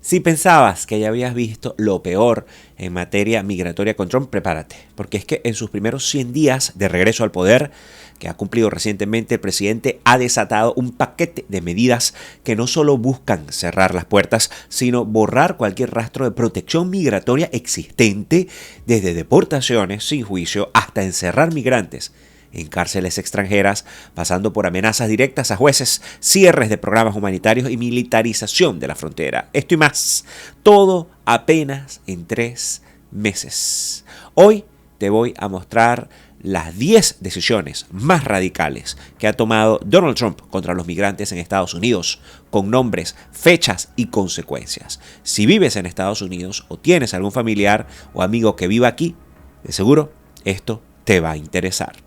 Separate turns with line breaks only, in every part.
Si pensabas que ya habías visto lo peor en materia migratoria con Trump, prepárate, porque es que en sus primeros 100 días de regreso al poder, que ha cumplido recientemente, el presidente ha desatado un paquete de medidas que no solo buscan cerrar las puertas, sino borrar cualquier rastro de protección migratoria existente, desde deportaciones sin juicio hasta encerrar migrantes en cárceles extranjeras, pasando por amenazas directas a jueces, cierres de programas humanitarios y militarización de la frontera. Esto y más, todo apenas en 3 meses. Hoy te voy a mostrar las 10 decisiones más radicales que ha tomado Donald Trump contra los migrantes en Estados Unidos, con nombres, fechas y consecuencias. Si vives en Estados Unidos o tienes algún familiar o amigo que viva aquí, de seguro esto te va a interesar.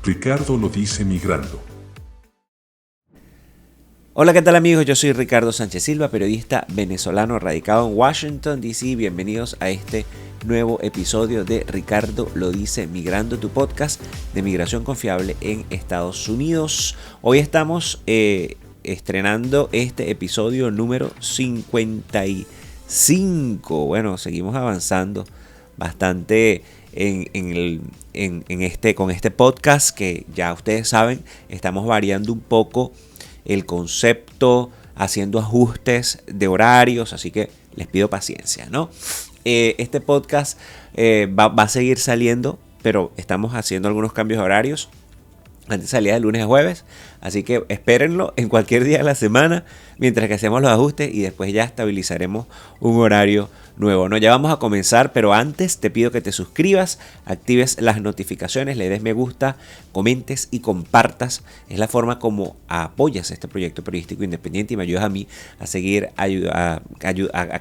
Ricardo lo dice migrando.
Hola, ¿qué tal amigos? Yo soy Ricardo Sánchez Silva, periodista venezolano radicado en Washington, D.C. Bienvenidos a este nuevo episodio de Ricardo lo dice migrando, tu podcast de migración confiable en Estados Unidos. Hoy estamos estrenando este episodio número 55. Bueno, seguimos avanzando bastante con este podcast, que ya ustedes saben, estamos variando un poco el concepto, haciendo ajustes de horarios, así que les pido paciencia, ¿no? Este podcast va a seguir saliendo, pero estamos haciendo algunos cambios de horarios. Antes salía de lunes a jueves, así que espérenlo en cualquier día de la semana mientras que hacemos los ajustes y después ya estabilizaremos un horario nuevo, ¿no? Ya vamos a comenzar, pero antes te pido que te suscribas, actives las notificaciones, le des me gusta, comentes y compartas. Es la forma como apoyas este proyecto periodístico independiente y me ayudas a mí a seguir a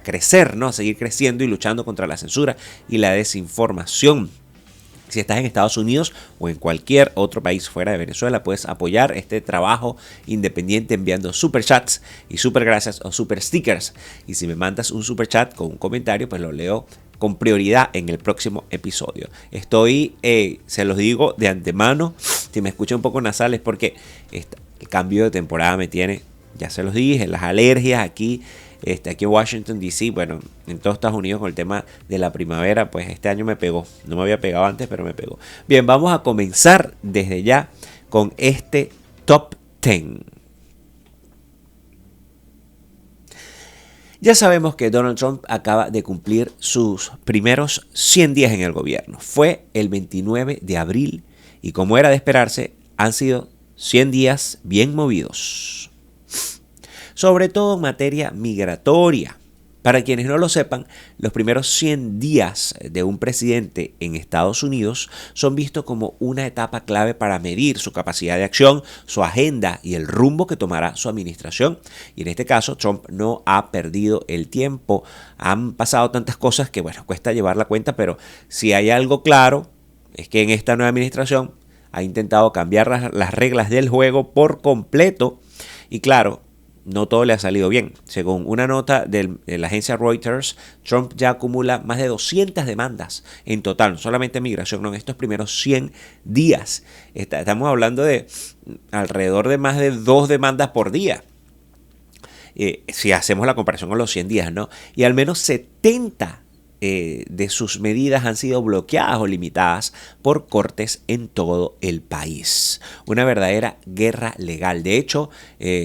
crecer, ¿no? A seguir creciendo y luchando contra la censura y la desinformación. Si estás en Estados Unidos o en cualquier otro país fuera de Venezuela, puedes apoyar este trabajo independiente enviando super chats y super gracias o super stickers. Y si me mandas un super chat con un comentario, pues lo leo con prioridad en el próximo episodio. Se los digo de antemano, si me escuchan un poco nasal es porque el cambio de temporada me tiene, ya se los dije, las alergias aquí en Washington, D.C., bueno, en todos Estados Unidos con el tema de la primavera, pues este año me pegó. No me había pegado antes, pero me pegó. Bien, vamos a comenzar desde ya con este Top 10. Ya sabemos que Donald Trump acaba de cumplir sus primeros 100 días en el gobierno. Fue el 29 de abril y, como era de esperarse, han sido 100 días bien movidos, sobre todo en materia migratoria. Para quienes no lo sepan, los primeros 100 días de un presidente en Estados Unidos son vistos como una etapa clave para medir su capacidad de acción, su agenda y el rumbo que tomará su administración. Y en este caso, Trump no ha perdido el tiempo. Han pasado tantas cosas que, bueno, cuesta llevar la cuenta, pero si hay algo claro, es que en esta nueva administración ha intentado cambiar las reglas del juego por completo. Y claro, no todo le ha salido bien. Según una nota de la agencia Reuters, Trump ya acumula más de 200 demandas en total, no solamente en migración, no, en estos primeros 100 días. Estamos hablando de alrededor de más de 2 demandas por día. Si hacemos la comparación con los 100 días, ¿no? Y al menos 70 de sus medidas han sido bloqueadas o limitadas por cortes en todo el país. Una verdadera guerra legal. De hecho,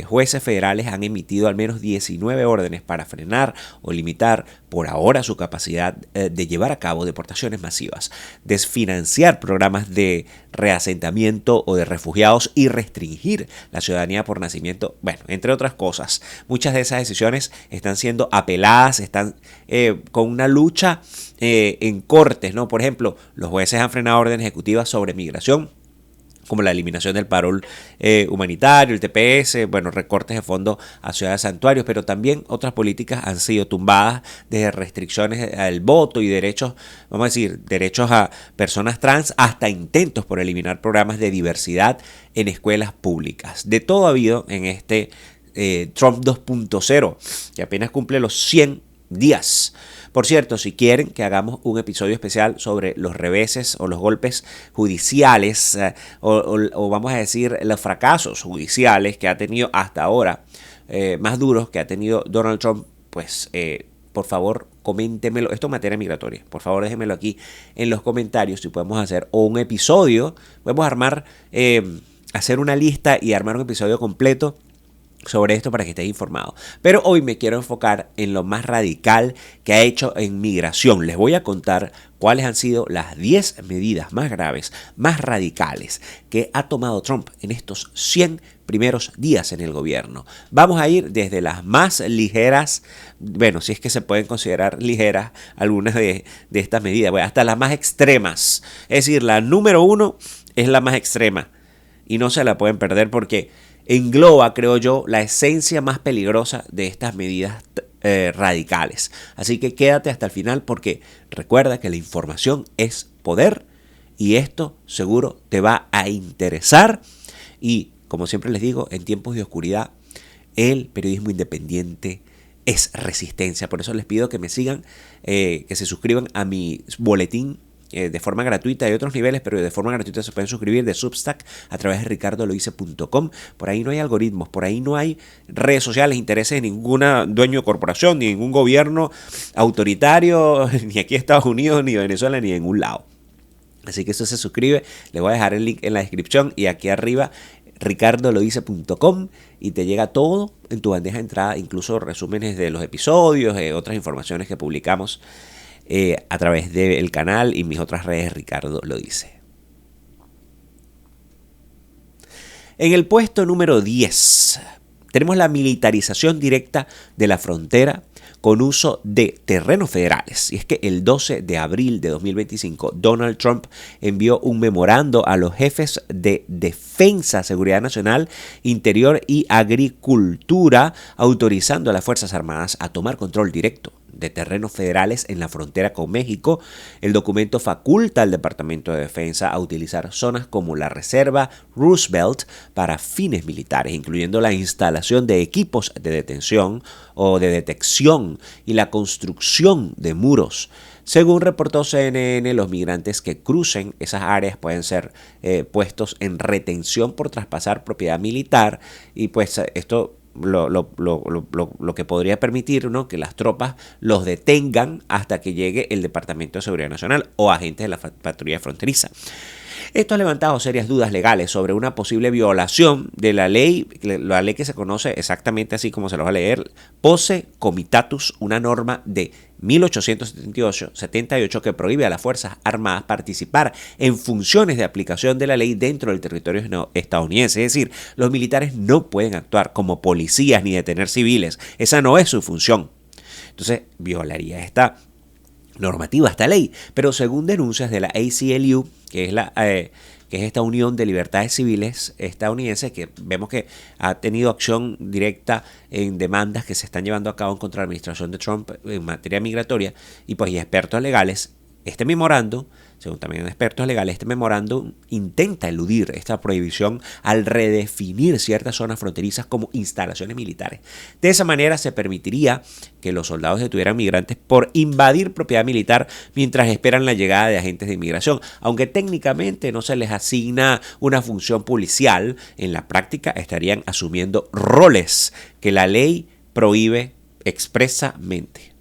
jueces federales han emitido al menos 19 órdenes para frenar o limitar por ahora su capacidad de llevar a cabo deportaciones masivas, desfinanciar programas de reasentamiento o de refugiados y restringir la ciudadanía por nacimiento, bueno, entre otras cosas. Muchas de esas decisiones están siendo apeladas, están con una lucha en cortes, ¿no? Por ejemplo, los jueces han frenado órdenes ejecutivas sobre migración, como la eliminación del parol humanitario, el TPS, bueno, recortes de fondos a ciudades santuarios, pero también otras políticas han sido tumbadas, desde restricciones al voto y derechos, vamos a decir, derechos a personas trans, hasta intentos por eliminar programas de diversidad en escuelas públicas. De todo ha habido en este Trump 2.0, que apenas cumple los 100 días. Por cierto, si quieren que hagamos un episodio especial sobre los reveses o los golpes judiciales o vamos a decir los fracasos judiciales que ha tenido hasta ahora, más duros que ha tenido Donald Trump, pues por favor coméntemelo. Esto es materia migratoria. Por favor déjenmelo aquí en los comentarios si podemos hacer o un episodio. Podemos armar, hacer una lista y armar un episodio completo sobre esto para que estés informado. Pero hoy me quiero enfocar en lo más radical que ha hecho en migración. Les voy a contar cuáles han sido las 10 medidas más graves, más radicales que ha tomado Trump en estos 100 primeros días en el gobierno. Vamos a ir desde las más ligeras, bueno, si es que se pueden considerar ligeras algunas de estas medidas, bueno, hasta las más extremas. Es decir, la número 1 es la más extrema y no se la pueden perder porque engloba, creo yo, la esencia más peligrosa de estas medidas radicales. Así que quédate hasta el final porque recuerda que la información es poder y esto seguro te va a interesar. Y como siempre les digo, en tiempos de oscuridad, el periodismo independiente es resistencia. Por eso les pido que me sigan, que se suscriban a mi boletín de forma gratuita. Hay otros niveles, pero de forma gratuita se pueden suscribir de Substack a través de ricardolohice.com. Por ahí no hay algoritmos, por ahí no hay redes sociales, intereses de ningún dueño de corporación, ni ningún gobierno autoritario, ni aquí en Estados Unidos, ni Venezuela, ni en ningún lado. Así que eso se suscribe. Les voy a dejar el link en la descripción y aquí arriba ricardolohice.com y te llega todo en tu bandeja de entrada, incluso resúmenes de los episodios, otras informaciones que publicamos a través del canal y mis otras redes. Ricardo lo dice. En el puesto número 10 tenemos la militarización directa de la frontera con uso de terrenos federales. Y es que el 12 de abril de 2025, Donald Trump envió un memorando a los jefes de Defensa, Seguridad Nacional, Interior y Agricultura, autorizando a las Fuerzas Armadas a tomar control directo de terrenos federales en la frontera con México. El documento faculta al Departamento de Defensa a utilizar zonas como la Reserva Roosevelt para fines militares, incluyendo la instalación de equipos de detención o de detección y la construcción de muros. Según reportó CNN, los migrantes que crucen esas áreas pueden ser puestos en retención por traspasar propiedad militar y pues esto lo que podría permitir, ¿no?, que las tropas los detengan hasta que llegue el Departamento de Seguridad Nacional o agentes de la patrulla fronteriza. Esto ha levantado serias dudas legales sobre una posible violación de la ley que se conoce exactamente así como se lo va a leer, Posse Comitatus, una norma de 1878 que prohíbe a las Fuerzas Armadas participar en funciones de aplicación de la ley dentro del territorio estadounidense. Es decir, los militares no pueden actuar como policías ni detener civiles. Esa no es su función. Entonces, violaría esta normativa, esta ley. Pero según denuncias de la ACLU, que es esta Unión de Libertades Civiles estadounidense, que vemos que ha tenido acción directa en demandas que se están llevando a cabo en contra de la administración de Trump en materia migratoria, y pues y expertos legales, este memorando, según también expertos legales, este memorando intenta eludir esta prohibición al redefinir ciertas zonas fronterizas como instalaciones militares. De esa manera se permitiría que los soldados detuvieran migrantes por invadir propiedad militar mientras esperan la llegada de agentes de inmigración. Aunque técnicamente no se les asigna una función policial, en la práctica estarían asumiendo roles que la ley prohíbe expresamente.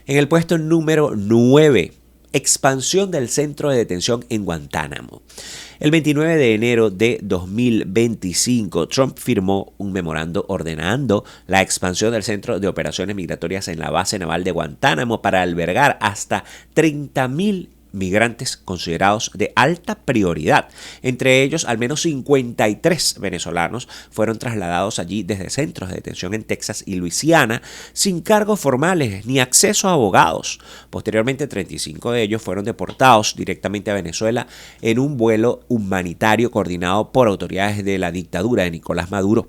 En el puesto número 9, expansión del centro de detención en Guantánamo. El 29 de enero de 2025, Trump firmó un memorando ordenando la expansión del centro de operaciones migratorias en la base naval de Guantánamo para albergar hasta 30,000 migrantes considerados de alta prioridad. Entre ellos, al menos 53 venezolanos fueron trasladados allí desde centros de detención en Texas y Luisiana sin cargos formales ni acceso a abogados. Posteriormente, 35 de ellos fueron deportados directamente a Venezuela en un vuelo humanitario coordinado por autoridades de la dictadura de Nicolás Maduro.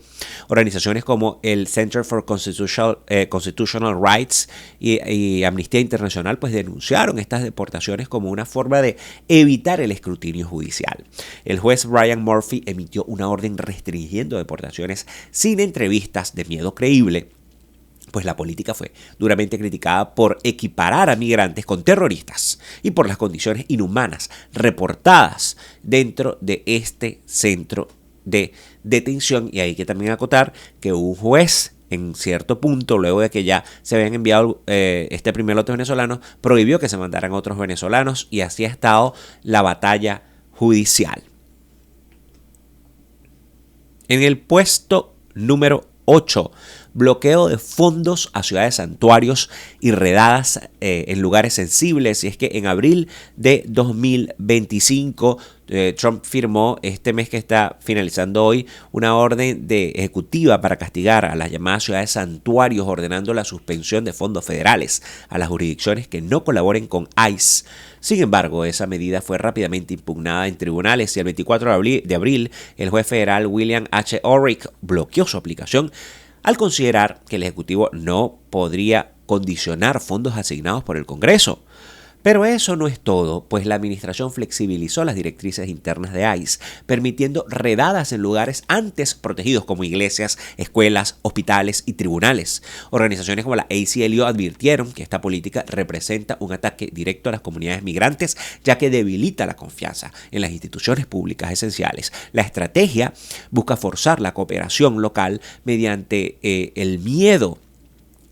Organizaciones como el Center for Constitutional Rights y Amnistía Internacional pues denunciaron estas deportaciones como una forma de evitar el escrutinio judicial. El juez Brian Murphy emitió una orden restringiendo deportaciones sin entrevistas de miedo creíble Pues la política fue duramente criticada por equiparar a migrantes con terroristas y por las condiciones inhumanas reportadas dentro de este centro de detención. Y hay que también acotar que un juez en cierto punto, luego de que ya se habían enviado este primer lote venezolano, prohibió que se mandaran otros venezolanos, y así ha estado la batalla judicial. En el puesto número 8, bloqueo de fondos a ciudades santuarios y redadas en lugares sensibles. Y es que en abril de 2025 Trump firmó, este mes que está finalizando hoy, una orden ejecutiva para castigar a las llamadas ciudades santuarios, ordenando la suspensión de fondos federales a las jurisdicciones que no colaboren con ICE. Sin embargo, esa medida fue rápidamente impugnada en tribunales, y el 24 de abril el juez federal William H. Orrick bloqueó su aplicación al considerar que el Ejecutivo no podría condicionar fondos asignados por el Congreso. Pero eso no es todo, pues la administración flexibilizó las directrices internas de ICE, permitiendo redadas en lugares antes protegidos como iglesias, escuelas, hospitales y tribunales. Organizaciones como la ACLU advirtieron que esta política representa un ataque directo a las comunidades migrantes, ya que debilita la confianza en las instituciones públicas esenciales. La estrategia busca forzar la cooperación local mediante el miedo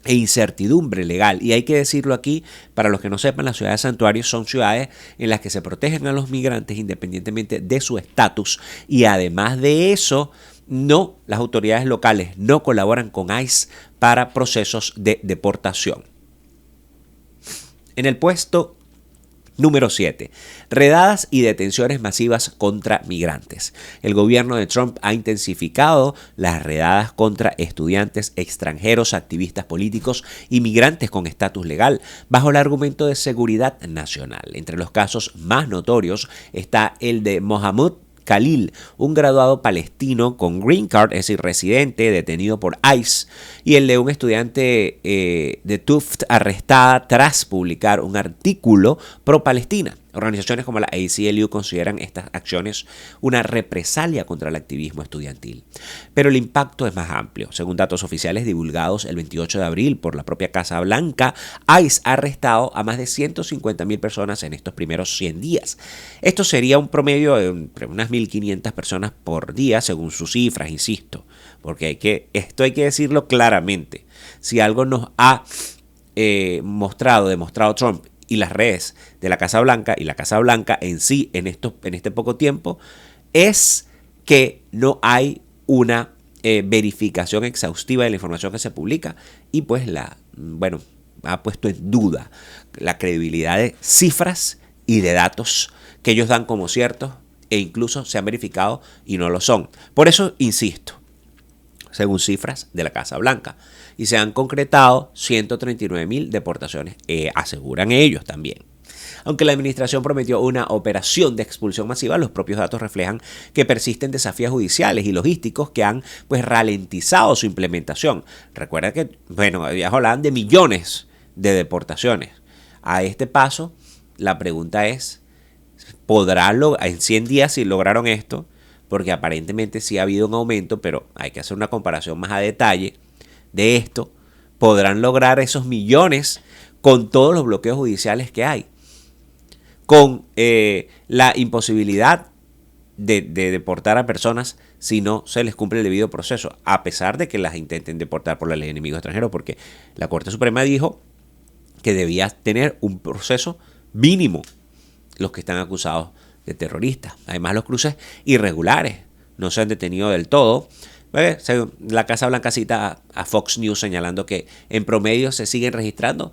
e incertidumbre legal. Y hay que decirlo aquí, para los que no sepan, las ciudades santuarios son ciudades en las que se protegen a los migrantes independientemente de su estatus, y además de eso, las autoridades locales no colaboran con ICE para procesos de deportación. En el puesto número 7. Redadas y detenciones masivas contra migrantes. El gobierno de Trump ha intensificado las redadas contra estudiantes extranjeros, activistas políticos y migrantes con estatus legal, bajo el argumento de seguridad nacional. Entre los casos más notorios está el de Mohamed Khalil, un graduado palestino con green card, es decir, residente, detenido por ICE, y el de un estudiante de Tufts arrestada tras publicar un artículo pro-Palestina. Organizaciones como la ACLU consideran estas acciones una represalia contra el activismo estudiantil. Pero el impacto es más amplio. Según datos oficiales divulgados el 28 de abril por la propia Casa Blanca, ICE ha arrestado a más de 150,000 personas en estos primeros 100 días. Esto sería un promedio de unas 1.500 personas por día, según sus cifras, insisto. Porque esto hay que decirlo claramente. Si algo nos ha demostrado Trump y las redes de la Casa Blanca y la Casa Blanca en sí en este poco tiempo, es que no hay una verificación exhaustiva de la información que se publica, y pues ha puesto en duda la credibilidad de cifras y de datos que ellos dan como ciertos, e incluso se han verificado y no lo son. Por eso insisto, según cifras de la Casa Blanca, y se han concretado 139,000 deportaciones, aseguran ellos también. Aunque la administración prometió una operación de expulsión masiva, los propios datos reflejan que persisten desafíos judiciales y logísticos que han ralentizado su implementación. Recuerda que, ya hablaban de millones de deportaciones. A este paso, la pregunta es, en 100 días si lograron esto? Porque aparentemente sí ha habido un aumento, pero hay que hacer una comparación más a detalle de esto. ¿Podrán lograr esos millones con todos los bloqueos judiciales que hay? Con la imposibilidad de deportar a personas si no se les cumple el debido proceso, a pesar de que las intenten deportar por la ley de enemigos extranjeros, porque la Corte Suprema dijo que debía tener un proceso mínimo los que están acusados de terroristas. Además, los cruces irregulares no se han detenido del todo. La Casa Blanca cita a Fox News señalando que en promedio se siguen registrando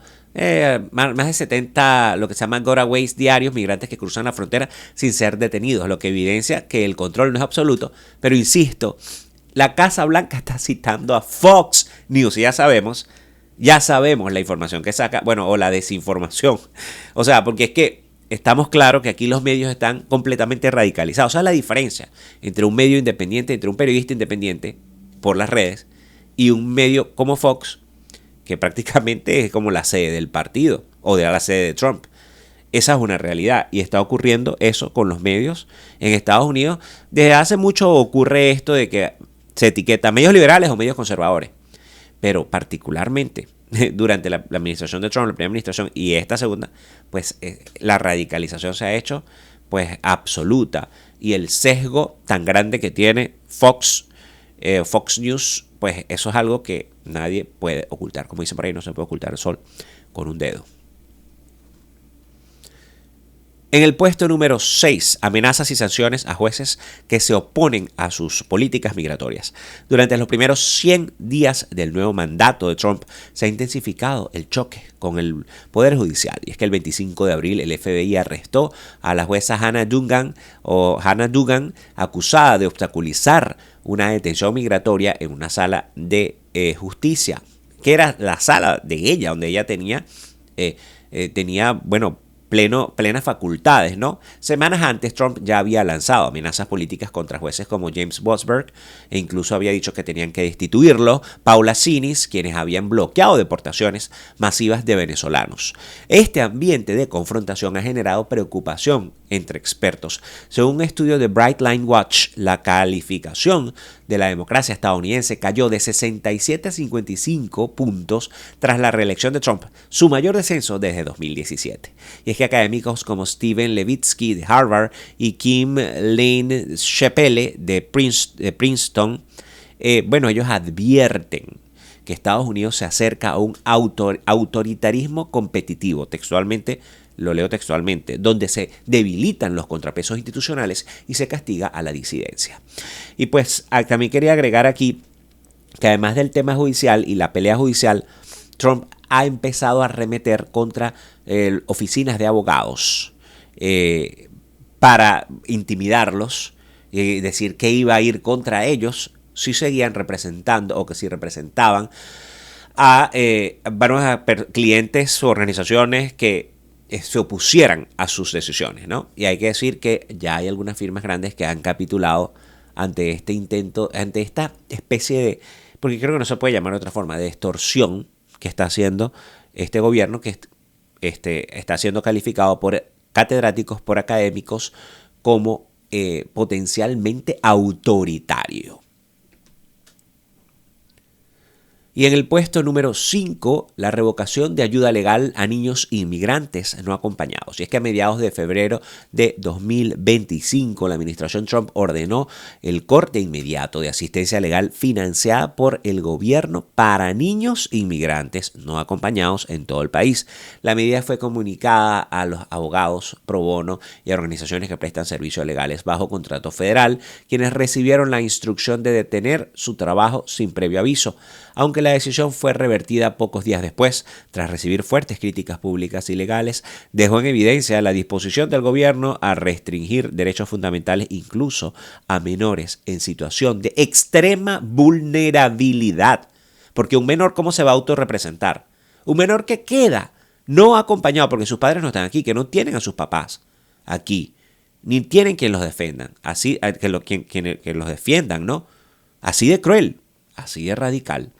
más de 70 lo que se llaman gotaways diarios, migrantes que cruzan la frontera sin ser detenidos, lo que evidencia que el control no es absoluto. Pero insisto, la Casa Blanca está citando a Fox News, y ya sabemos la información que saca, o la desinformación. O sea, porque es que estamos claros que aquí los medios están completamente radicalizados. O sea, la diferencia entre un medio independiente, entre un periodista independiente por las redes y un medio como Fox, que prácticamente es como la sede del partido o de la sede de Trump. Esa es una realidad, y está ocurriendo eso con los medios en Estados Unidos. Desde hace mucho ocurre esto de que se etiqueta medios liberales o medios conservadores. pero particularmente durante la administración de Trump, la primera administración y esta segunda, pues la radicalización se ha hecho pues absoluta, y el sesgo tan grande que tiene Fox News, pues eso es algo que nadie puede ocultar. Como dicen por ahí, no se puede ocultar el sol con un dedo. En el puesto número 6, amenazas y sanciones a jueces que se oponen a sus políticas migratorias. Durante los primeros 100 días del nuevo mandato de Trump se ha intensificado el choque con el Poder Judicial. Y es que el 25 de abril el FBI arrestó a la jueza Hannah Duggan, acusada de obstaculizar una detención migratoria en una sala de justicia, que era la sala de ella, donde ella tenía plenas facultades, ¿no? Semanas antes, Trump ya había lanzado amenazas políticas contra jueces como James Boasberg, e incluso había dicho que tenían que destituirlo, Paula Sinis, quienes habían bloqueado deportaciones masivas de venezolanos. Este ambiente de confrontación ha generado preocupación entre expertos. Según un estudio de Brightline Watch, la calificación de la democracia estadounidense cayó de 67 a 55 puntos tras la reelección de Trump, su mayor descenso desde 2017. Y es que académicos como Steven Levitsky de Harvard y Kim Lane Shepele de Princeton, ellos advierten que Estados Unidos se acerca a un autoritarismo competitivo, lo leo textualmente, donde se debilitan los contrapesos institucionales y se castiga a la disidencia. Y pues también quería agregar aquí que además del tema judicial y la pelea judicial, Trump ha empezado a arremeter contra oficinas de abogados para intimidarlos y decir que iba a ir contra ellos si seguían representando o que si representaban a clientes o organizaciones que se opusieran a sus decisiones, ¿no? Y hay que decir que ya hay algunas firmas grandes que han capitulado ante este intento, ante esta especie de, porque creo que no se puede llamar de otra forma, de extorsión que está haciendo este gobierno, que está siendo calificado por catedráticos, por académicos, como potencialmente autoritario. Y en el puesto número 5, la revocación de ayuda legal a niños inmigrantes no acompañados. Y es que a mediados de febrero de 2025, la administración Trump ordenó el corte inmediato de asistencia legal financiada por el gobierno para niños inmigrantes no acompañados en todo el país. La medida fue comunicada a los abogados pro bono y a organizaciones que prestan servicios legales bajo contrato federal, quienes recibieron la instrucción de detener su trabajo sin previo aviso. Aunque la decisión fue revertida pocos días después, tras recibir fuertes críticas públicas y legales, dejó en evidencia la disposición del gobierno a restringir derechos fundamentales incluso a menores en situación de extrema vulnerabilidad. Porque un menor, ¿cómo se va a autorrepresentar? Un menor que queda no acompañado porque sus padres no están aquí, que no tienen a sus papás aquí, ni tienen quien los defendan, así que los defiendan, ¿no? Así de cruel, así de radical.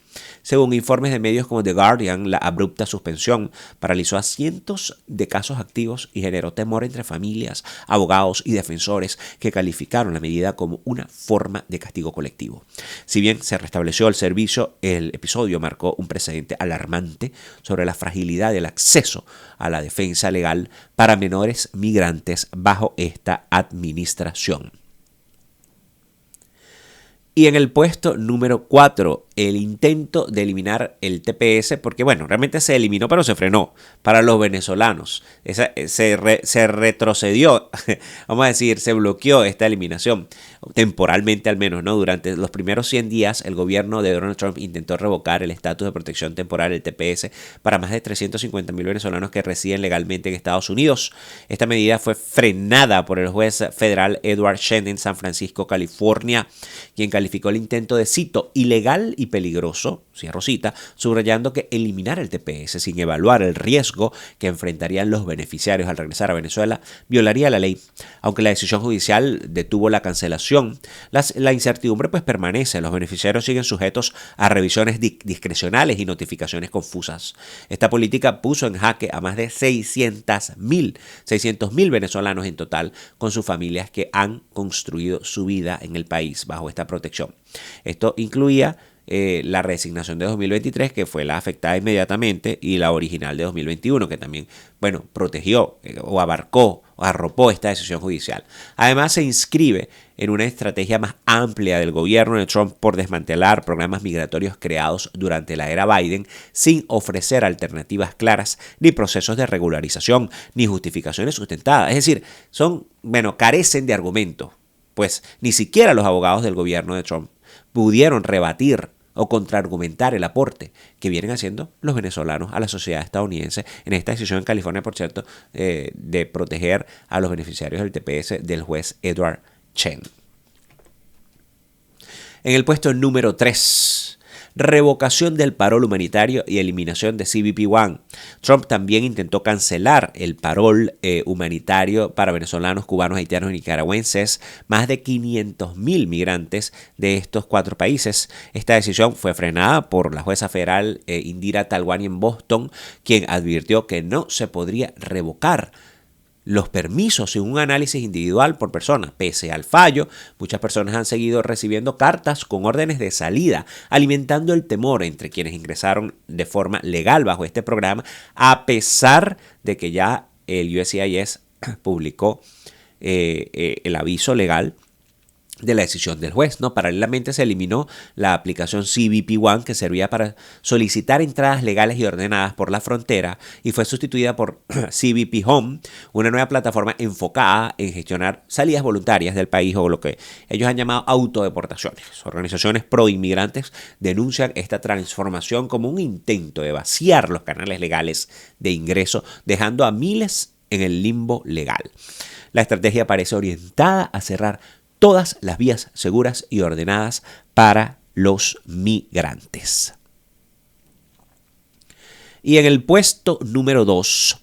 Según informes de medios como The Guardian, la abrupta suspensión paralizó a cientos de casos activos y generó temor entre familias, abogados y defensores que calificaron la medida como una forma de castigo colectivo. Si bien se restableció el servicio, el episodio marcó un precedente alarmante sobre la fragilidad del acceso a la defensa legal para menores migrantes bajo esta administración. Y en el puesto número 4, el intento de eliminar el TPS, porque realmente se eliminó, pero se frenó para los venezolanos. Se retrocedió, vamos a decir, se bloqueó esta eliminación, temporalmente al menos, ¿no? Durante los primeros 100 días, el gobierno de Donald Trump intentó revocar el estatus de protección temporal, el TPS, para más de 350,000 venezolanos que residen legalmente en Estados Unidos. Esta medida fue frenada por el juez federal Edward Shen en San Francisco, California, quien calificó el intento de, cito, ilegal y peligroso, cierro cita, subrayando que eliminar el TPS sin evaluar el riesgo que enfrentarían los beneficiarios al regresar a Venezuela violaría la ley. Aunque la decisión judicial detuvo la cancelación, la incertidumbre permanece. Los beneficiarios siguen sujetos a revisiones discrecionales y notificaciones confusas. Esta política puso en jaque a más de 600,000 venezolanos en total, con sus familias que han construido su vida en el país bajo esta protección. Esto incluía la reasignación de 2023, que fue la afectada inmediatamente, y la original de 2021, que también, bueno, protegió o abarcó o arropó esta decisión judicial. Además, se inscribe en una estrategia más amplia del gobierno de Trump por desmantelar programas migratorios creados durante la era Biden sin ofrecer alternativas claras, ni procesos de regularización, ni justificaciones sustentadas. Es decir, carecen de argumentos, pues ni siquiera los abogados del gobierno de Trump pudieron rebatir o contraargumentar el aporte que vienen haciendo los venezolanos a la sociedad estadounidense en esta decisión en California, por cierto, de proteger a los beneficiarios del TPS del juez Edward Chen. En el puesto número 3, revocación del parol humanitario y eliminación de CBP-1. Trump también intentó cancelar el parol humanitario para venezolanos, cubanos, haitianos y nicaragüenses, más de 500.000 migrantes de estos 4 países. Esta decisión fue frenada por la jueza federal Indira Talwani en Boston, quien advirtió que no se podría revocar los permisos sin un análisis individual por persona. Pese al fallo, muchas personas han seguido recibiendo cartas con órdenes de salida, alimentando el temor entre quienes ingresaron de forma legal bajo este programa, a pesar de que ya el USCIS publicó el aviso legal de la decisión del juez, ¿no? Paralelamente se eliminó la aplicación CBP-1, que servía para solicitar entradas legales y ordenadas por la frontera, y fue sustituida por CBP Home, una nueva plataforma enfocada en gestionar salidas voluntarias del país, o lo que ellos han llamado autodeportaciones. Organizaciones pro-inmigrantes denuncian esta transformación como un intento de vaciar los canales legales de ingreso, dejando a miles en el limbo legal. La estrategia parece orientada a cerrar todas las vías seguras y ordenadas para los migrantes. Y en el puesto número 2,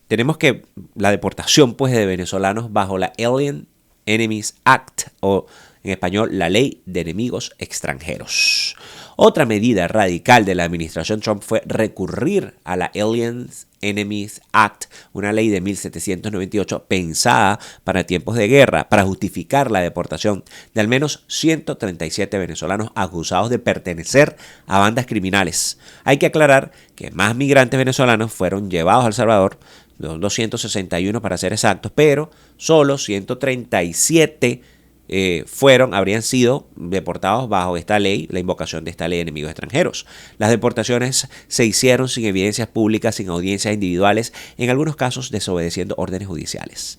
tenemos que la deportación, pues, de venezolanos bajo la Alien Enemies Act, o en español, la Ley de Enemigos Extranjeros. Otra medida radical de la administración Trump fue recurrir a la Alien Enemies Act, una ley de 1798 pensada para tiempos de guerra, para justificar la deportación de al menos 137 venezolanos acusados de pertenecer a bandas criminales. Hay que aclarar que más migrantes venezolanos fueron llevados a El Salvador, 261 para ser exactos, pero solo 137 habrían sido deportados bajo esta ley, la invocación de esta ley de enemigos extranjeros. Las deportaciones se hicieron sin evidencias públicas, sin audiencias individuales, en algunos casos desobedeciendo órdenes judiciales.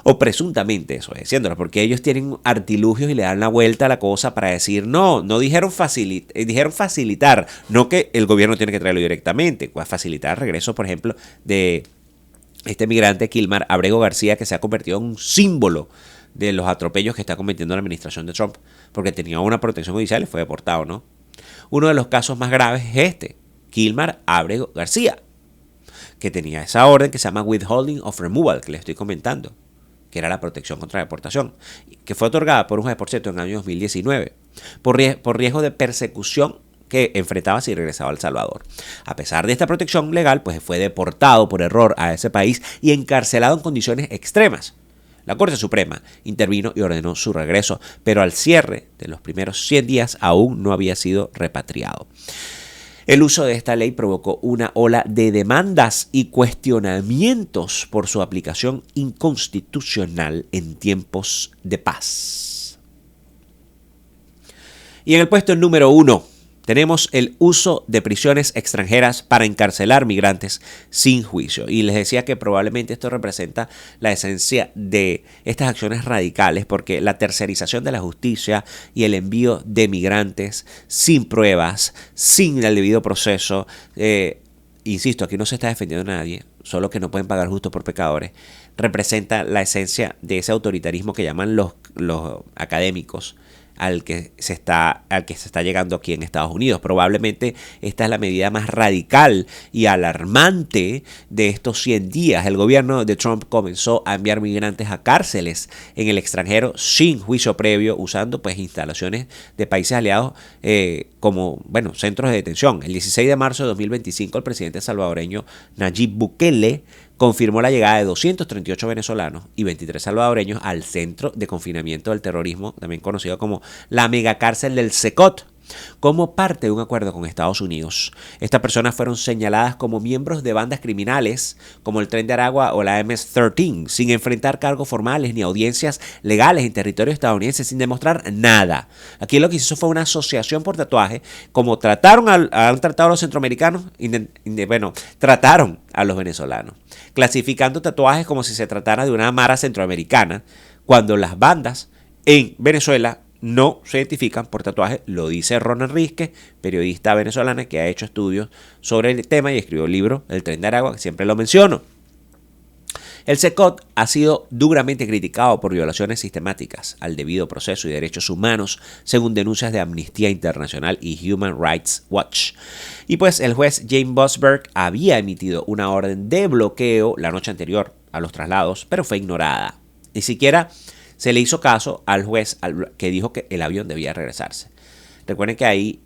O presuntamente desobedeciéndolas, porque ellos tienen artilugios y le dan la vuelta a la cosa para decir, no dijeron facilitar, no que el gobierno tiene que traerlo directamente, facilitar el regreso, por ejemplo, de este migrante Kilmar Abrego García, que se ha convertido en un símbolo de los atropellos que está cometiendo la administración de Trump, porque tenía una protección judicial y fue deportado, ¿no? Uno de los casos más graves es este, Kilmar Abrego García, que tenía esa orden que se llama Withholding of Removal, que les estoy comentando, que era la protección contra la deportación, que fue otorgada por un juez, por cierto, en el año 2019, por riesgo de persecución que enfrentaba si regresaba a El Salvador. A pesar de esta protección legal, pues fue deportado por error a ese país y encarcelado en condiciones extremas. La Corte Suprema intervino y ordenó su regreso, pero al cierre de los primeros 100 días aún no había sido repatriado. El uso de esta ley provocó una ola de demandas y cuestionamientos por su aplicación inconstitucional en tiempos de paz. Y en el puesto número 1 tenemos el uso de prisiones extranjeras para encarcelar migrantes sin juicio. Y les decía que probablemente esto representa la esencia de estas acciones radicales, porque la tercerización de la justicia y el envío de migrantes sin pruebas, sin el debido proceso, insisto, aquí no se está defendiendo a nadie, solo que no pueden pagar justo por pecadores, representa la esencia de ese autoritarismo que llaman los académicos, al que se está llegando aquí en Estados Unidos. Probablemente esta es la medida más radical y alarmante de estos 100 días. El gobierno de Trump comenzó a enviar migrantes a cárceles en el extranjero sin juicio previo, usando pues instalaciones de países aliados como centros de detención. El 16 de marzo de 2025 el presidente salvadoreño Nayib Bukele confirmó la llegada de 238 venezolanos y 23 salvadoreños al centro de confinamiento del terrorismo, también conocido como la megacárcel del Secot. como parte de un acuerdo con Estados Unidos. Estas personas fueron señaladas como miembros de bandas criminales como el Tren de Aragua o la MS-13, sin enfrentar cargos formales ni audiencias legales en territorio estadounidense, sin demostrar nada. Aquí lo que hizo fue una asociación por tatuaje, como han tratado a los centroamericanos, trataron a los venezolanos, clasificando tatuajes como si se tratara de una mara centroamericana, cuando las bandas en Venezuela no se identifican por tatuajes. Lo dice Rona Enríquez, periodista venezolana que ha hecho estudios sobre el tema y escribió el libro El Tren de Aragua, que siempre lo menciono. El CECOT ha sido duramente criticado por violaciones sistemáticas al debido proceso y derechos humanos, según denuncias de Amnistía Internacional y Human Rights Watch. Y pues el juez James Bosberg había emitido una orden de bloqueo la noche anterior a los traslados, pero fue ignorada. Ni siquiera se le hizo caso al juez que dijo que el avión debía regresarse. Recuerden que ahí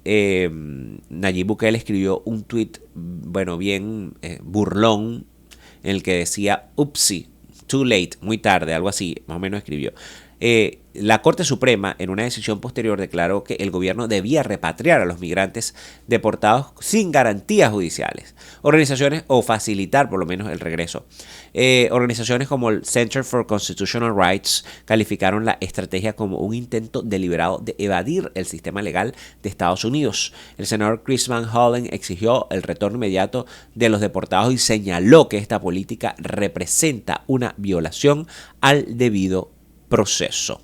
Nayib Bukele escribió un tuit, bien burlón, en el que decía, upsi, too late, muy tarde, algo así, más o menos escribió. La Corte Suprema, en una decisión posterior, declaró que el gobierno debía repatriar a los migrantes deportados sin garantías judiciales. O facilitar por lo menos el regreso. Organizaciones como el Center for Constitutional Rights calificaron la estrategia como un intento deliberado de evadir el sistema legal de Estados Unidos. El senador Chris Van Hollen exigió el retorno inmediato de los deportados y señaló que esta política representa una violación al debido proceso.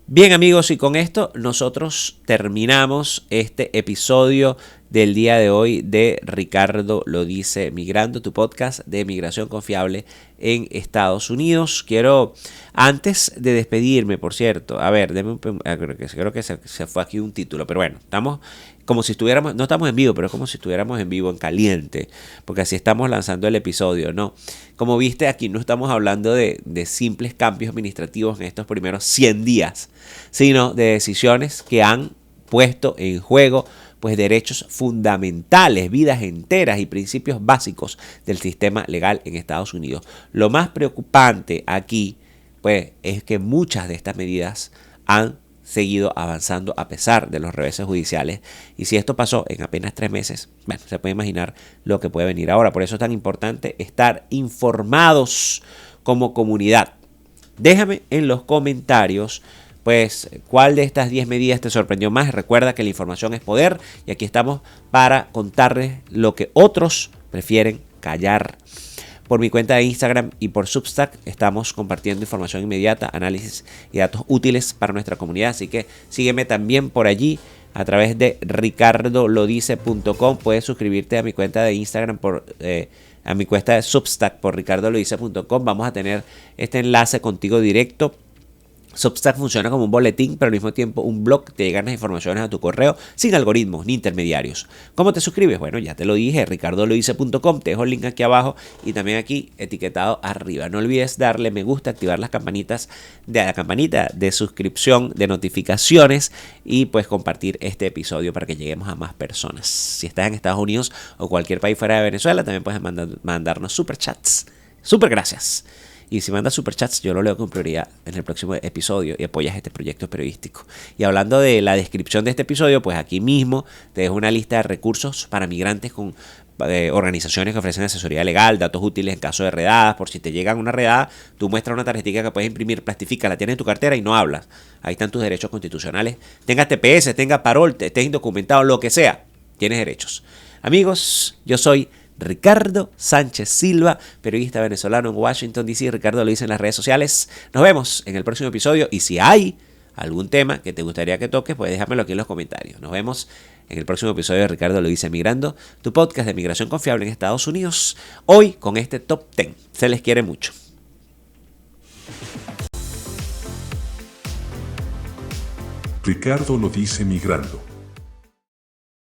Bien, amigos, y con esto nosotros terminamos este episodio del día de hoy de Ricardo lo dice migrando, tu podcast de migración confiable en Estados Unidos. Quiero, antes de despedirme, por cierto, creo que se fue aquí un título, pero bueno, estamos como si estuviéramos, no estamos en vivo, pero es como si estuviéramos en vivo en caliente, porque así estamos lanzando el episodio, ¿no? Como viste, aquí no estamos hablando de simples cambios administrativos en estos primeros 100 días, sino de decisiones que han puesto en juego pues derechos fundamentales, vidas enteras y principios básicos del sistema legal en Estados Unidos. Lo más preocupante aquí pues es que muchas de estas medidas han seguido avanzando a pesar de los reveses judiciales, y si esto pasó en apenas 3 meses, bueno, se puede imaginar lo que puede venir ahora. Por eso es tan importante estar informados como comunidad. Déjame en los comentarios pues cuál de estas 10 medidas te sorprendió más. Recuerda que la información es poder y aquí estamos para contarles lo que otros prefieren callar. Por mi cuenta de Instagram y por Substack estamos compartiendo información inmediata, análisis y datos útiles para nuestra comunidad. Así que sígueme también por allí a través de ricardolodice.com. Puedes suscribirte a mi cuenta de Instagram a mi cuenta de Substack por ricardolodice.com. Vamos a tener este enlace contigo directo. Substack funciona como un boletín, pero al mismo tiempo un blog. Te llegan las informaciones a tu correo sin algoritmos ni intermediarios. ¿Cómo te suscribes? Bueno, ya te lo dije, ricardolodice.com. Te dejo el link aquí abajo y también aquí etiquetado arriba. No olvides darle me gusta, activar la campanita de suscripción, de notificaciones y pues compartir este episodio para que lleguemos a más personas. Si estás en Estados Unidos o cualquier país fuera de Venezuela, también puedes mandarnos superchats. Super gracias. Y si mandas superchats, yo lo leo con prioridad en el próximo episodio y apoyas este proyecto periodístico. Y hablando de la descripción de este episodio, pues aquí mismo te dejo una lista de recursos para migrantes con organizaciones que ofrecen asesoría legal, datos útiles en caso de redadas. Por si te llegan una redada, tú muestras una tarjetita que puedes imprimir, plastifica, la tienes en tu cartera y no hablas. Ahí están tus derechos constitucionales. Tenga TPS, tenga parol, estés indocumentado, lo que sea, tienes derechos. Amigos, yo soy Ricardo Sánchez Silva, periodista venezolano en Washington, D.C. Ricardo lo dice en las redes sociales. Nos vemos en el próximo episodio y si hay algún tema que te gustaría que toques, pues déjamelo aquí en los comentarios. Nos vemos en el próximo episodio de Ricardo lo dice migrando, tu podcast de migración confiable en Estados Unidos. Hoy con este Top 10. Se les quiere mucho.
Ricardo lo dice migrando.